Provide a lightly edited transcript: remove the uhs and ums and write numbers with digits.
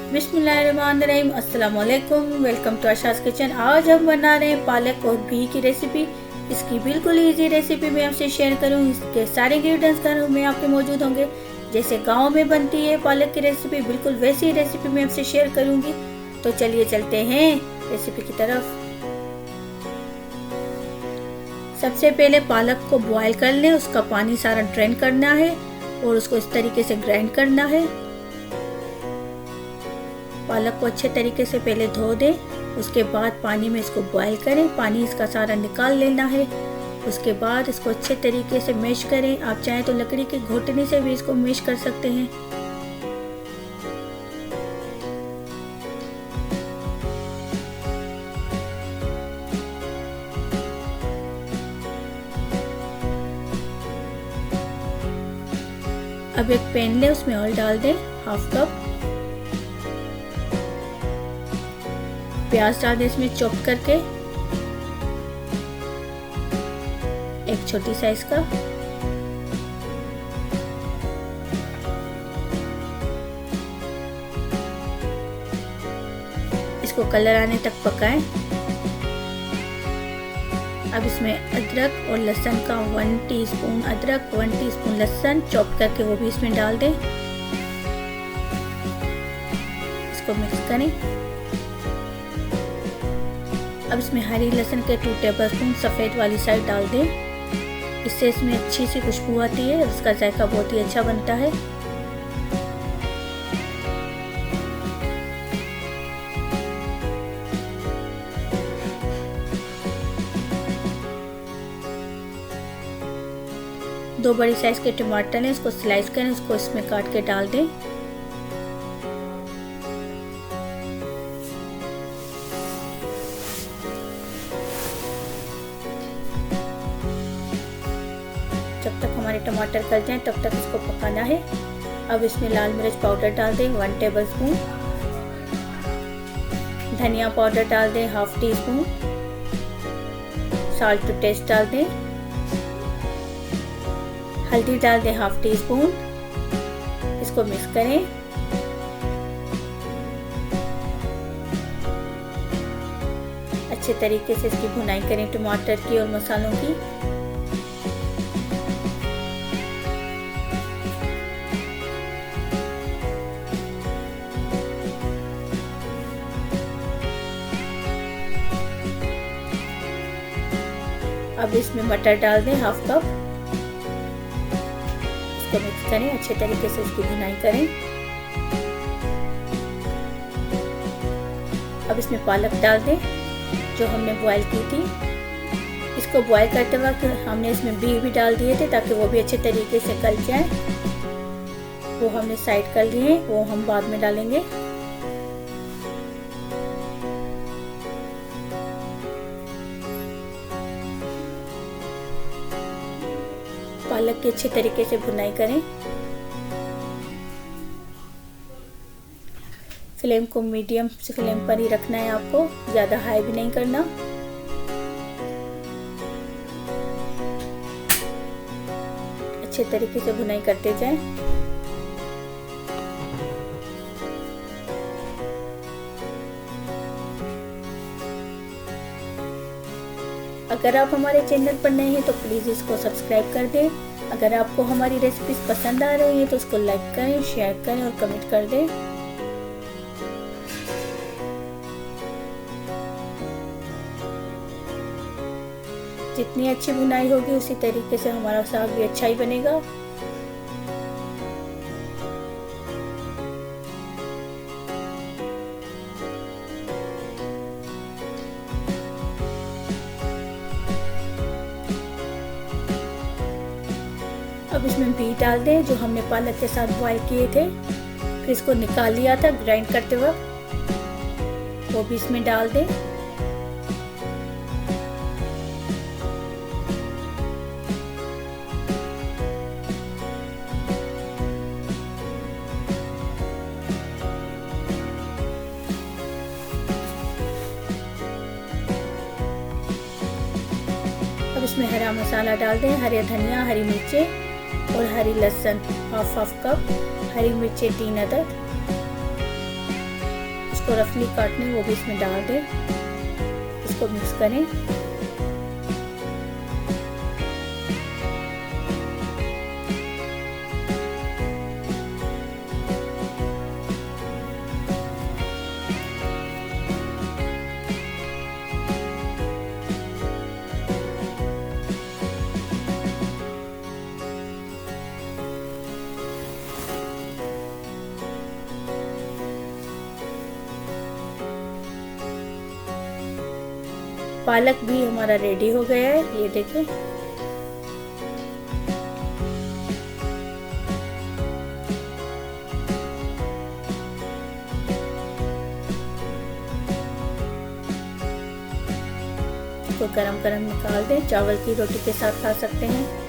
बिस्मिल्लाहिर्रहमानिर्रहीम, अस्सलाम वालेकुम। Welcome to Asha's kitchen. आज हम बना रहे हैं पालक और भी की रेसिपी। इसकी बिल्कुल इजी रेसिपी मैं आपसे शेयर करूँ। इसके सारे इंग्रेडिएंट्स घर में आपके मौजूद होंगे। जैसे गांव में बनती है पालक की रेसिपी, बिल्कुल वैसी रेसिपी मैं आपसे शेयर करूँगी। तो चलिए चलते हैं रेसिपी की तरफ। सबसे पहले पालक को बॉयल कर लें, उसका पानी सारा ड्रेन करना है और उसको इस तरीके से ग्राइंड करना है। पालक को अच्छे तरीके से पहले धो दें, उसके बाद पानी में इसको बॉयल करें, पानी इसका सारा निकाल लेना है। उसके बाद इसको अच्छे तरीके से मैश करें। आप चाहें तो लकड़ी की घोटनी से भी इसको मैश कर सकते हैं। अब एक पैन लें, उसमें ऑयल डाल दें, हाफ कप। प्याज डाल दें इसमें चॉप करके, एक छोटी साइज का। इसको कलर आने तक पकाएं। अब इसमें अदरक और लहसुन का 1 टीस्पून अदरक, 1 टीस्पून लहसुन चॉप करके वो भी इसमें डाल दें। इसको मिक्स करें। अब इसमें हरी लहसुन के 2 टेबलस्पून सफ़ेद वाली साइड डाल दें। इससे इसमें अच्छी सी खुशबू आती है, इसका जायका बहुत ही अच्छा बनता है। दो बड़ी साइज के टमाटर हैं, इसको स्लाइस करें, उसको इसमें काट के डाल दें। जब तक हमारे टमाटर गल जाएं तब तक इसको पकाना है। अब इसमें लाल मिर्च पाउडर डाल दें 1 टेबलस्पून, धनिया पाउडर डाल दें 1/2 टीस्पून, साल्ट टू टेस्ट डाल दें, हल्दी डाल दें 1/2 टीस्पून। इसको मिक्स करें। अच्छे तरीके से इसकी भुनाई करें टमाटर की और मसालों की। अब इसमें मटर डाल दें 1/2 कप। इसको मिक्स करें, अच्छे तरीके से इसकी भुनाई करें। अब इसमें पालक डाल दें जो हमने बॉयल की थी। इसको बॉयल करते वक्त हमने इसमें बीज भी डाल दिए थे ताकि वो भी अच्छे तरीके से गल जाए। वो हमने साइड कर लिए, वो हम बाद में डालेंगे। पालक की अच्छे तरीके से भुनाई करें। फ्लेम को मीडियम से फ्लेम पर ही रखना है आपको, ज़्यादा हाई भी नहीं करना। अच्छे तरीके से भुनाई करते जाएं। अगर आप हमारे चैनल पर नए हैं तो प्लीज़ इसको सब्सक्राइब कर दें। अगर आपको हमारी रेसिपीज पसंद आ रही हैं तो उसको लाइक करें, शेयर करें और कमेंट कर दें। जितनी अच्छी भुनाई होगी उसी तरीके से हमारा साग भी अच्छा ही बनेगा। अब इसमें बीज डाल दें जो हमने पालक के साथ बॉयल किए थे, फिर इसको निकाल लिया था ग्राइंड करते वक्त, वो भी इसमें डाल दें। अब इसमें हरा मसाला डाल दें, हरे धनिया, हरी मिर्चें और हरी लहसुन 1/2 कप, हरी मिर्चें 3 अदद। इसको रफली काटने वो भी इसमें डाल दें। इसको मिक्स करें। पालक भी हमारा रेडी हो गया है, ये देखें। इसको गरम गरम निकाल दें, चावल की रोटी के साथ खा सकते हैं।